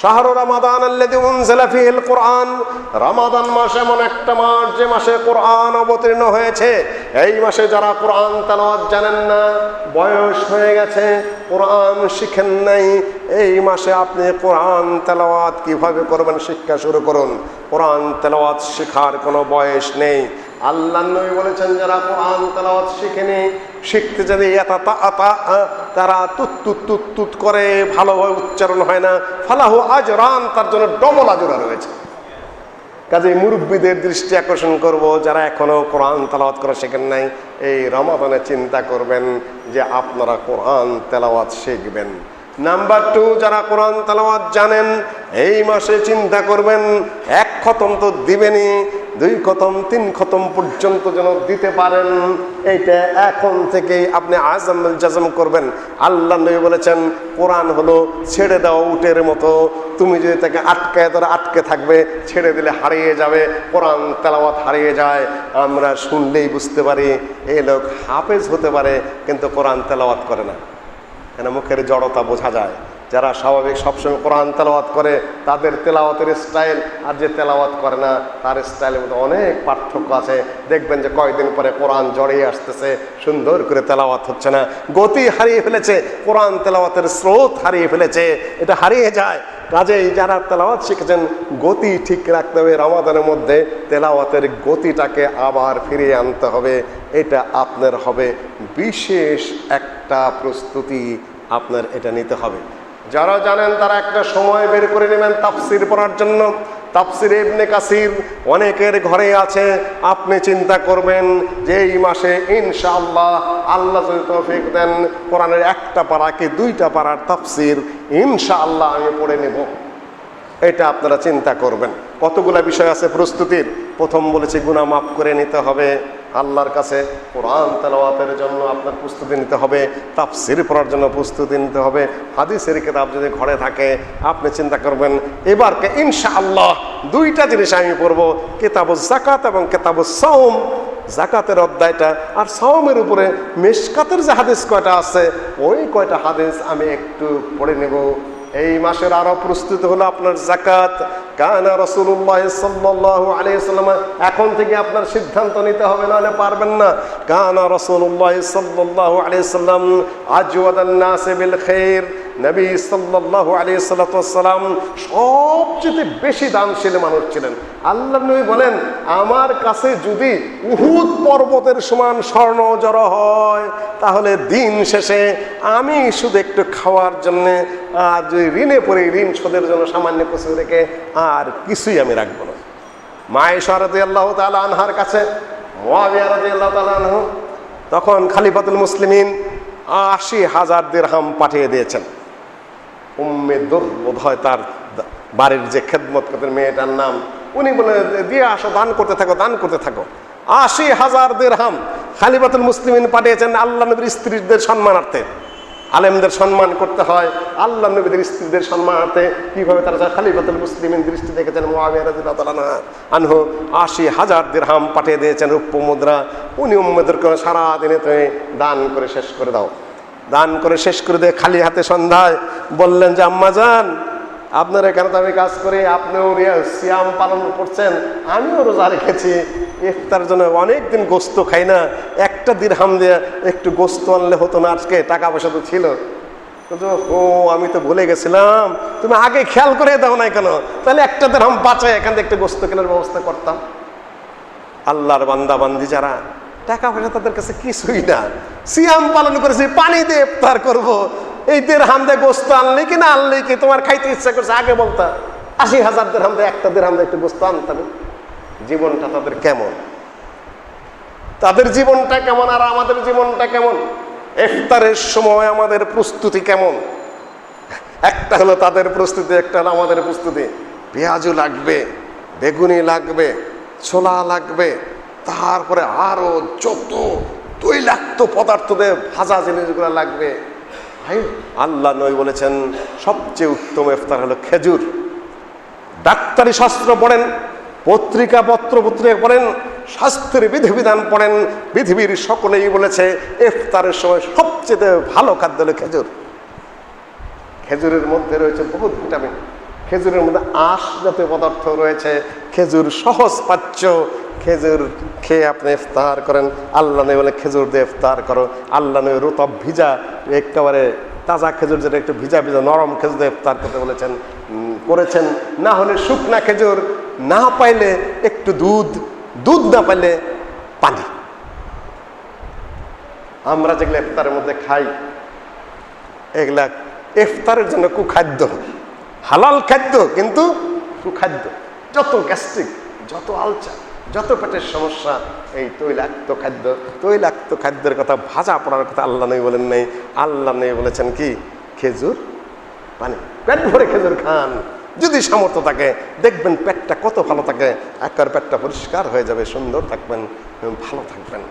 শাহরু রমাদান আল্লাযী উনজিলা ফীহিল কুরআন, রমাদান মাস এমন একটা মাস যে মাসে কোরআন অবতীর্ণ হয়েছে। এই মাসে যারা কোরআন তেলাওয়াত জানেন না, বয়স হয়ে গেছে, কোরআন শিখেন নাই, এই মাসে আপনি কোরআন তেলাওয়াত কিভাবে করবেন শিক্ষা শুরু করুন। কোরআন তেলাওয়াত শেখার কোনো বয়স নেই। আল্লাহর নবী বলেছেন যারা কোরআন তেলাওয়াত শিখেনি, শিখতে যদি তারা তুত করে, ভালোভাবে উচ্চারণ হয় না, ফালাহু আজরান, তার জন্য ডবল আজরা রয়েছে। কাজেই মুরব্বীদের দৃষ্টি আকর্ষণ করব, যারা এখনো কোরআন তেলাওয়াত করা শেখেন নাই, এই রমাদানে চিন্তা করবেন যে আপনারা কোরআন তেলাওয়াত শিখবেন। নাম্বার 2, যারা কোরআন তেলাওয়াত জানেন, এই মাসে চিন্তা করবেন এক খতম তো দিবেনই, 2 খতম 3 খতম পর্যন্ত যেন দিতে পারেন। এইটা এখন থেকেই আপনি জাজম করবেন। আল্লাহ নবী বলেছেন কোরআন হলো ছেড়ে দেওয়া উটের মতো, তুমি যদি তাকে আটকায় ধরে আটকে থাকবে, ছেড়ে দিলে হারিয়ে যাবে। কোরআন তেলাওয়াত হারিয়ে যায়, আমরা শুনলেই বুঝতে পারি এই লোক হাফেজ হতে পারে কিন্তু কোরআন তেলাওয়াত করে না, কেন মুখের জড়তা বোঝা যায়। যারা স্বাভাবিক সবসময় কোরআন তেলাওয়াত করে তাদের তেলাওয়াতের স্টাইল আর যে তেলাওয়াত করে না তার স্টাইলের মধ্যে অনেক পার্থক্য আছে। দেখবেন যে কয়েকদিন পরে কোরআন জড়িয়ে আসতেছে, সুন্দর করে তেলাওয়াত হচ্ছে না, গতি হারিয়ে ফেলেছে, কোরআন তেলাওয়াতের স্রোত হারিয়ে ফেলেছে, এটা হারিয়ে যায়। কাজেই যারা তেলাওয়াত শিখেছেন গতি ঠিক রাখতে হবে, রমাদানের মধ্যে তেলাওয়াতের গতিটাকে আবার ফিরিয়ে আনতে হবে। এটা আপনার হবে বিশেষ একটা প্রস্তুতি, আপনার এটা নিতে হবে। যারা জানেন তারা একটা সময় বের করে নেবেন তাফসির পড়ার জন্য। তাফসির ইবনে কাসির অনেকের ঘরে আছে, আপনি চিন্তা করবেন যে এই মাসে ইনশাআল্লাহ আল্লাহ যদি তৌফিক দেন কোরআনের 1টা পারা কি 2টা পারার তাফসির ইনশাআল্লাহ আমি পড়ে নেব। এটা আপনারা চিন্তা করবেন। কতগুলা বিষয় আছে প্রস্তুতির। প্রথম বলেছি গুনাহ মাফ করে নিতে হবে আল্লাহর কাছে, কোরআন তেলাওয়াতের জন্য আপনার প্রস্তুতি নিতে হবে, তাফসির পড়ার জন্য প্রস্তুতি নিতে হবে। হাদিসের কিতাব যদি ঘরে থাকে আপনি চিন্তা করবেন এবারকে ইনশাআল্লাহ 2টা জিনিস আমি পড়ব, কিতাবুজ যাকাত এবং কিতাবুস সাওম, যাকাতের অধ্যায়টা আর সাওমের উপরে মিশকাতের যে হাদিস কয়টা আছে ওই কয়টা হাদিস আমি একটু পড়ে নেব। এই মাসের আরো প্রস্তুতি হলো আপনার যাকাত। কানা রাসূলুল্লাহ সাল্লাল্লাহু আলাইহি ওয়াসাল্লাম, এখন থেকে আপনার সিদ্ধান্ত নিতে হবে, নাহলে পারবেন না। কানা রাসূলুল্লাহ সাল্লাল্লাহু আলাইহি ওয়াসাল্লাম আজওয়াদান নাস বিল খাইর, নবী সাল্লাল্লাহু আলাইহি ওয়াসাল্লাম সবচেয়ে বেশি দানশীল মানুষ ছিলেন। আল্লাহর নবী বলেন আমার কাছে যদি উহুদ পর্বতের সমান স্বর্ণ জড়ো হয় তাহলে দিন শেষে আমি শুধু একটু খাওয়ার জন্য আর যদি ঋণে পড়ে ঋণ শোধের জন্য সামান্য কিছু রেখে আর কিছুই আমি রাখবো না। মা আয়েশা রাদিয়াল্লাহু তাআলা আনহার কাছে মুআবিয়া রাদিয়াল্লাহু তাআলা আনহু তখন খলিফাতুল মুসলিমিন ৮০,০০০ দিরহাম পাঠিয়ে দিয়েছেন। উম্মে দুর বোধ হয় তার বাড়ির যে খেদমত করতেন মেয়েটার নাম, উনি বলে দিয়ে আসো, দান করতে থাকো, দান করতে থাকো। ৮০,০০০ দিরহাম খলিফাতুল মুসলিমিন পাঠিয়েছেন আল্লাহ নবীর স্ত্রীদের সম্মানার্থে। আলেমদের সম্মান করতে হয়, আল্লাহ নবীদের স্ত্রীদের সম্মানার্থে কিভাবে তারা খলিফাতুল মুসলিমিন দৃষ্টি দেখেছেন। মুআবিয়া রাদিয়াল্লাহু তাআলা আনহু ৮০,০০০ দিরহাম পাঠিয়ে দিয়েছেন রৌপ্য মুদ্রা। উনি উম্মদেরকে সারাদিনে তুমি দান করে শেষ করে দাও। দান করে শেষ করে দিয়ে খালি হাতে সন্ধ্যায় বললেন যে আম্মা জান আপনার এখানে তো আমি কাজ করি, আপনিও সিয়াম পালন করছেন, আমিও রোজা রেখেছি, ইফতার জন্য অনেক দিন গোস্ত খাই না, 1টা দিরহাম দিয়ে একটু গোস্ত আনলে হতো না, আজকে টাকা পয়সা তো ছিল। ও আমি তো ভুলে গেছিলাম, তুমি আগে খেয়াল করে দাও না কেন, তাহলে 1টা দিরহাম বাঁচায় এখান থেকে একটু গোস্ত কেনার ব্যবস্থা করতাম। আল্লাহর বান্দা বান্দি যারা, টাকা পয়সা তাদের কাছে কিছুই না, সিয়াম পালন করেছি, পানি দিয়ে ইফতার করবো, এই দিরহাম দিয়ে গোস্ত আনলে কি না আনলে কি, তোমার খাইতে ইচ্ছা করছে আগে বলতা। ৮০,০০০ দিরহাম দিয়ে 1টা দিরহাম দিয়ে একটু গোস্ত আনতাম। জীবনটা তাদের কেমন, তাদের জীবনটা কেমন আর আমাদের জীবনটা কেমন, ইফতারের সময় আমাদের প্রস্তুতি কেমন। একটা হলো তাদের প্রস্তুতি, একটা হলো আমাদের প্রস্তুতি। পেঁয়াজু লাগবে, বেগুনি লাগবে, ছোলা লাগবে, তারপরে আরো যত তৈলাক্ত পদার্থ দিয়ে ভাজা জিনিসগুলো লাগবে। আল্লাহ নবী বলেছেন সবচেয়ে উত্তম ইফতার হলো খেজুর। ডাক্তারি শাস্ত্র পড়েন, পত্রিকা পত্রিকা পড়েন, স্বাস্থ্যের বিধিবিধান পড়েন, পৃথিবীর সকলেই বলেছে ইফতারের সময় সবচেয়ে ভালো খাদ্য হলো খেজুর। খেজুরের মধ্যে রয়েছে বহুত ভিটামিন, খেজুরের মধ্যে আঁশ জাতীয় পদার্থ রয়েছে, খেজুর সহজ পাচ্য, খেজুর খেয়ে আপনি ইফতার করেন। আল্লাহ নবী বলে খেজুর দিয়ে ইফতার করো। আল্লাহ নবী রুতব ভিজা একেবারে তাজা খেজুর, যেটা একটু ভিজা ভিজা নরম খেজুর দিয়ে ইফতার করতে বলেছেন, করেছেন। না হলে শুকনা খেজুর, না পাইলে একটু দুধ, দুধ না পাইলে পানি। আমরা যেগুলো ইফতারের মধ্যে খাই এগুলা ইফতারের জন্য কুখাদ্য, হালাল খাদ্য কিন্তু কুখাদ্য। যত গ্যাস্ট্রিক, যত আলচা, যত পেটের সমস্যা, এই তৈলাক্ত খাদ্য, তৈলাক্ত খাদ্যের কথা, ভাজা পড়ার কথা আল্লাহ নবী বলেন নাই। আল্লাহ নবী বলেছেন কি, খেজুর পানি, পেট ভরে খেজুর খান। যদি সামর্থ্য থাকে দেখবেন পেটটা কত ভালো থাকে, একবার পেটটা পরিষ্কার হয়ে যাবে, সুন্দর থাকবেন, ভালো থাকবেন।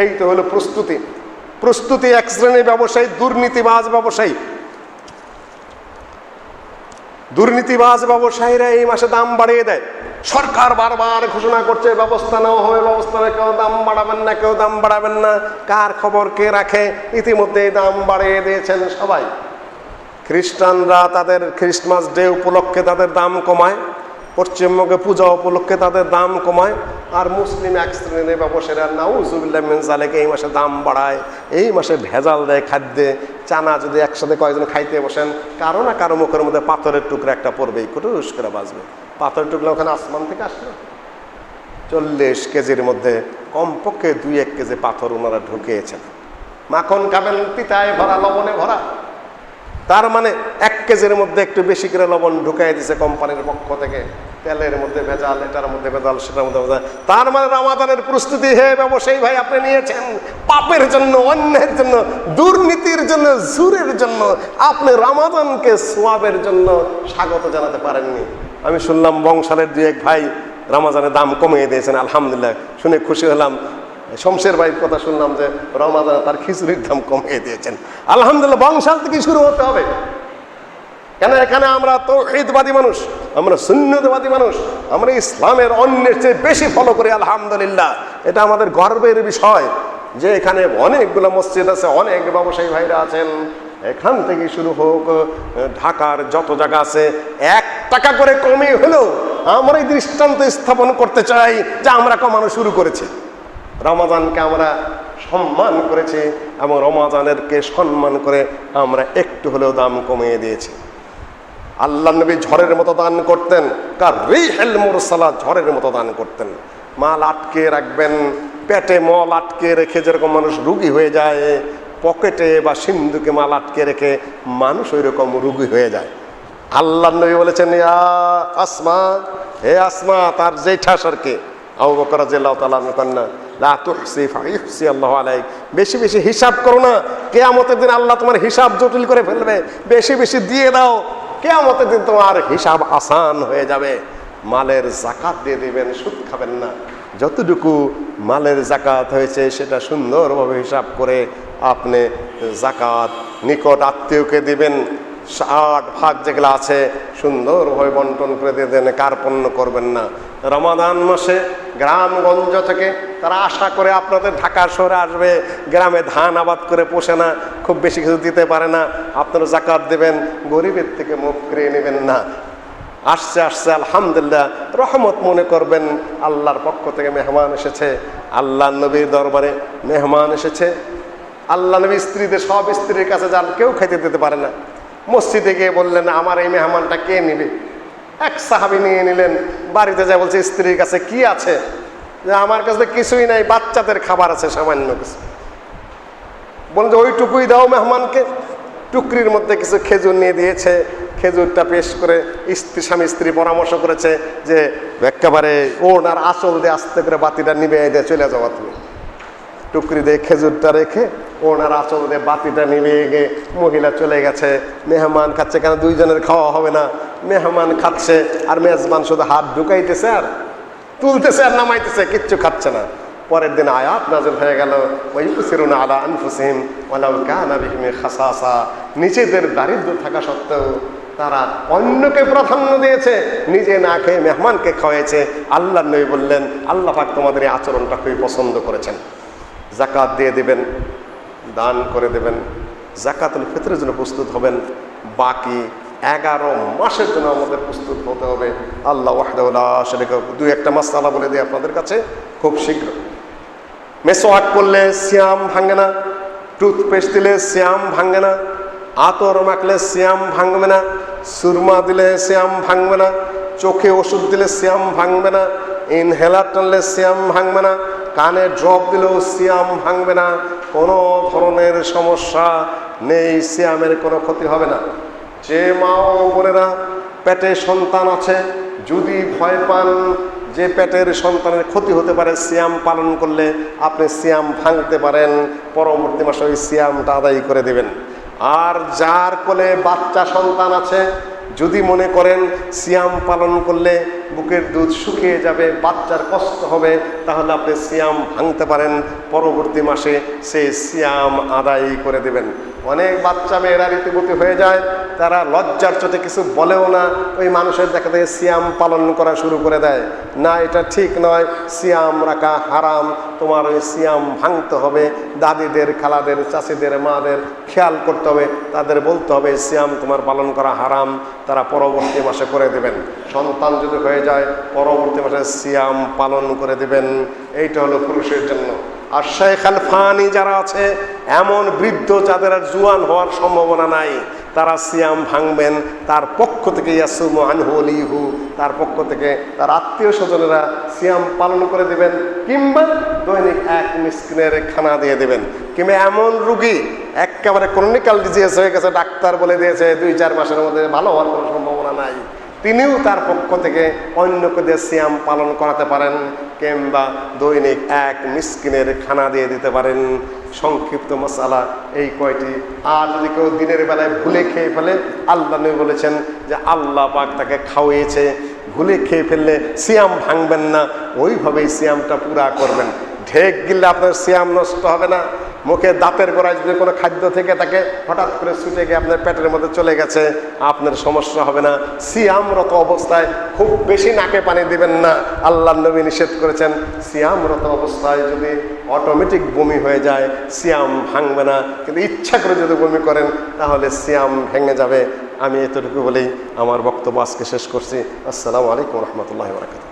এই তো হলো প্রস্তুতি। প্রস্তুতি এক শ্রেণীর ব্যবসায়ী, দুর্নীতিবাজ ব্যবসায়ী। দুর্নীতিবাজ ব্যবসায়ীরা এই মাসে দাম বাড়িয়ে দেয়। সরকার বারবার ঘোষণা করছে ব্যবস্থা নেওয়া হবে, ব্যবস্থা নেওয়া, কেউ দাম বাড়াবেন না, কেউ দাম বাড়াবেন না। কার খবর কে রাখে? ইতিমধ্যে দাম বাড়িয়ে দিয়েছেন সবাই। খ্রিস্টানরা তাদের খ্রিস্টমাস ডে উপলক্ষে তাদের দাম কমায়, পশ্চিমবঙ্গে পূজা উপলক্ষে তাদের দাম কমায়, আর মুসলিম এক শ্রেণীর ব্যবসায়ীরা নাউজুবিল্লাহ মিন যালিক এই মাসে দাম বাড়ায়। এই মাসে ভেজাল দেয় খাদ্যে। চানা যদি একসাথে কয়েকজন খাইতে বসেন, কারো না কারো মুখের মধ্যে পাথরের টুকরা একটা পড়বেই, কুটুস করে বাজবে। পাথরের টুকরা ওখানে আসমান থেকে আসলো। 40 কেজির মধ্যে কমপক্ষে 2-1 কেজি পাথর ওনারা ঢুকিয়েছেন। মাখন খাবেন পিতায় ভরা, লবণে ভরা। তার মানে 1 কেজির মধ্যে একটু বেশি করে লবণ ঢুকাই দিছে কোম্পানির পক্ষ থেকে। তেলের মধ্যে ভেজাল, এটার মধ্যে ভেজাল, সেটার মধ্যে ভেজাল। তার মানে রমাদানের প্রস্তুতি হে ব্যবসায়ী ভাই আপনি নিয়েছেন পাপের জন্য, অন্যের জন্য, দুর্নীতির জন্য, জুরের জন্য। আপনি রমাদানকে সোয়াবের জন্য স্বাগত জানাতে পারেননি। আমি শুনলাম বংশালের 2-1 ভাই রমাদানের দাম কমিয়ে দিয়েছেন, আলহামদুলিল্লাহ, শুনে খুশি হলাম। শমশের ভাইয়ের কথা শুনলাম যে রমাদানে তার খিচুড়ির দাম কমিয়ে দিয়েছেন, আলহামদুলিল্লাহ। বংশাল থেকে শুরু হতে হবে। কেন? এখানে আমরা তাওহীদবাদী মানুষ, আমরা সুন্নতবাদী মানুষ, আমরা ইসলামের অন্যের চেয়ে বেশি ফলো করি, আলহামদুলিল্লাহ। এটা আমাদের গর্বের বিষয় যে এখানে অনেকগুলো মসজিদ আছে, অনেক ব্যবসায়ী ভাইরা আছেন। এখান থেকে শুরু হোক, ঢাকার যত জায়গা আছে, 1 টাকা করে কমে হলেও আমরা এই দৃষ্টান্ত স্থাপন করতে চাই যে আমরা কমানো শুরু করেছি। রমাদানকে আমরা সম্মান করেছি এবং রমাদানেরকে সম্মান করে আমরা একটু হলেও দাম কমিয়ে দিয়েছি। আল্লাহ নবী ঝড়ের মতো দান করতেন, কাররিহিল মুরসালা, ঝড়ের মতো দান করতেন। মাল আটকে রাখবেন, পেটে মল আটকে রেখে যেরকম মানুষ রোগী হয়ে যায়, পকেটে বা সিন্ধুকে মাল আটকে রেখে মানুষ ওই রকম রোগী হয়ে যায়। আল্লাহ নবী বলেছেন, ইয়া আসমা, হে আসমা, তার জেঠা সরকে আবু বকর রাদিয়াল্লাহু তাআলা কন্যা, লা তুহসি ফায়ুহসি আল্লাহু আলাইক, বেশি বেশি হিসাব করো না, কিয়ামতের দিন আল্লাহ তোমার হিসাব জটিল করে ফেলবে। বেশি বেশি দিয়ে দাও, কিয়ামতের দিন তোমার হিসাব আসান হয়ে যাবে। মালের যাকাত দিয়ে দিবেন, সুদ খাবেন না। যতটুকু মালের যাকাত হয়েছে সেটা সুন্দরভাবে হিসাব করে আপনি যাকাত নিকট আত্মীয়কে দিবেন। 60 ভাগ যেগুলো আছে সুন্দরভাবে বন্টন করে দিয়ে দেন, কার্পণ্য করবেন না। রমাদান মাসে গ্রামগঞ্জ থেকে তারা আশা করে আপনাদের ঢাকা শহরে আসবে, গ্রামে ধান আবাদ করে পোষে না, খুব বেশি কিছু দিতে পারে না, আপনারা যাকাত দেবেন, গরিবের থেকে মুখ ফিরিয়ে নেবেন না। আসছে আসছে আলহামদুলিল্লাহ, রহমত মনে করবেন, আল্লাহর পক্ষ থেকে মেহমান এসেছে, আল্লাহ নবীর দরবারে মেহমান এসেছে। আল্লাহ নবী স্ত্রীদের, সব স্ত্রীর কাছে যান, কেউ খাইতে দিতে পারে না। মসজিদে গিয়ে বললেন আমার এই মেহমানটা কে নিবে? এক সাহাবী নিয়ে নিলেন। বাড়িতে যা বলছে স্ত্রীর কাছে কি আছে? যে আমার কাছে কিছুই নাই, বাচ্চাদের খাবার আছে সামান্য কিছু। বলেন যে ওইটুকুই দাও মেহমানকে। টুকরির মধ্যে কিছু খেজুর নিয়ে দিয়েছে। খেজুরটা পেশ করে স্বামী স্ত্রী পরামর্শ করেছে যে একেবারে ওনার আঁচল দিয়ে আস্তে করে বাতিটা নিবে দিয়ে চলে যাওয়া তুমি। টুকরি দিয়ে খেজুরটা রেখে ওনার আঁচল দিয়ে বাতিটা নিবে গিয়ে মহিলা চলে গেছে। মেহমান খাচ্ছে, কেন 2 জনের খাওয়া হবে না? মেহমান খাচ্ছে আর মেজবান শুধু হাত ঢুকাইতেছে আর তুলতেছে আর নামাইতেছে, কিচ্ছু খাচ্ছে না। পরের দিন আয়াত নাযিল হয়ে গেল, ওয়ায়ুসিরুনা আলা আনফুসিহিম ওয়ালাউ কানা বিহিম খাসাসা। নিজেদের দারিদ্র থাকা সত্ত্বেও তারা অন্যকে প্রাধান্য দিয়েছে, নিজে না খেয়ে মেহমানকে খাওয়াইছে। আল্লাহ নবী বললেন আল্লাহ পাক তোমাদের এই আচরণটা খুবই পছন্দ করেছেন। যাকাত দিয়ে দিবেন, দান করে দেবেন, যাকাতুল ফিতরের জন্য প্রস্তুত হবেন। বাকি 11 মাসের জন্য আমাদের প্রস্তুত হতে হবে। আল্লাহ ওয়াহদাহু লা শারীকা লাহু। দুই একটা মাসআলা বলে দিই আপনাদের কাছে খুব শীঘ্র। মেসওয়াক করলে সিয়াম ভাঙে না, টুথপেস্ট দিলে সিয়াম ভাঙে না, আতর মাখলে সিয়াম ভাঙবে না, সুরমা দিলে সিয়াম ভাঙবে না, চোখে ওষুধ দিলে সিয়াম ভাঙবে না, ইনহেলার টানলে সিয়াম ভাঙবে না, কানে ড্রপ দিলেও সিয়াম ভাঙবে না, কোনো ধরনের সমস্যা নেই, সিয়ামের কোনো ক্ষতি হবে না। যে মা ও বোনেরা পেটে সন্তান আছে, যদি ভয় পান যে পেটের সন্তানের ক্ষতি হতে পারে সিয়াম পালন করলে, আপনি সিয়াম ভাঙতে পারেন, পরবর্তী মাসে ওই সিয়ামটা আদায় করে দেবেন। আর যার কোলে বাচ্চা সন্তান আছে, যদি মনে করেন সিয়াম পালন করলে বুকের দুধ শুকিয়ে যাবে, বাচ্চার কষ্ট হবে, তাহলে আপনি সিয়াম ভাঙতে পারেন, পরবর্তী মাসে সেই সিয়াম আদায় করে দেবেন। অনেক বাচ্চা মেয়েরা রীতিমতি হয়ে যায়, তারা লজ্জার চোটে কিছু বলেও না, ওই মানুষের দেখা দেখে সিয়াম পালন করা শুরু করে দেয়। না, এটা ঠিক নয়, সিয়াম রাখা হারাম, তোমার ওই সিয়াম ভাঙতে হবে। দাদিদের, খালাদের, চাচিদের, মাদের খেয়াল করতে হবে, তাদের বলতে হবে সিয়াম তোমার পালন করা হারাম, তারা পরবর্তী মাসে করে দেবেন। সন্তান যদি হয়ে যায়, পরবর্তী মাসে সিয়াম পালন করে দেবেন। এইটা হলো পুরুষের জন্য। আর শেখ আল ফানি যারা আছে, এমন বৃদ্ধ যাদের আর জুয়ান হওয়ার সম্ভাবনা নাই, তারা সিয়াম ভাঙবেন, তার পক্ষ থেকে ইয়াসুমু আনহু লিহু, তার পক্ষ থেকে তার আত্মীয় স্বজনেরা সিয়াম পালন করে দেবেন, কিংবা দৈনিক 1 মিসকিনের খানা দিয়ে দেবেন। কিংবা এমন রুগী একেবারে ক্রনিক্যাল ডিজিজ হয়ে গেছে, ডাক্তার বলে দিয়েছে 2-4 মাসের মধ্যে ভালো হওয়ার কোনো সম্ভাবনা নাই, তিনিও তার পক্ষ থেকে অন্যকে দিয়ে সিয়াম পালন করাতে পারেন, কিংবা দৈনিক 1 মিসকিনের খানা দিয়ে দিতে পারেন। সংক্ষিপ্ত মাসালা এই কয়টি। আর যদি কেউ দিনের বেলায় ভুলে খেয়ে ফেলে, আল্লাহ নবী বলেছেন যে আল্লাহ পাক তাকে খাওয়িয়েছে, ভুলে খেয়ে ফেললে সিয়াম ভাঙবেন না, ওইভাবেই সিয়ামটা পুরা করবেন। ঢেক গিললে আপনার সিয়াম নষ্ট হবে না। মুখে দাঁতের গোড়ায় যদি কোনো খাদ্য থেকে তাকে হঠাৎ করে ছুটে গিয়ে আপনার পেটের মধ্যে চলে গেছে, আপনার সমস্যা হবে না। সিয়ামরত অবস্থায় খুব বেশি নাকে পানি দিবেন না, আল্লাহ নবী নিষেধ করেছেন। সিয়ামরত অবস্থায় যদি অটোমেটিক বমি হয়ে যায়, সিয়াম ভাঙবে না। কিন্তু ইচ্ছা করে যদি বমি করেন, তাহলে সিয়াম ভেঙে যাবে। আমি এতটুকু বলেই আমার বক্তব্য আজকে শেষ করছি। আসসালামু আলাইকুম রহমতুল্লাহি ওয়া বারাকাতুহু।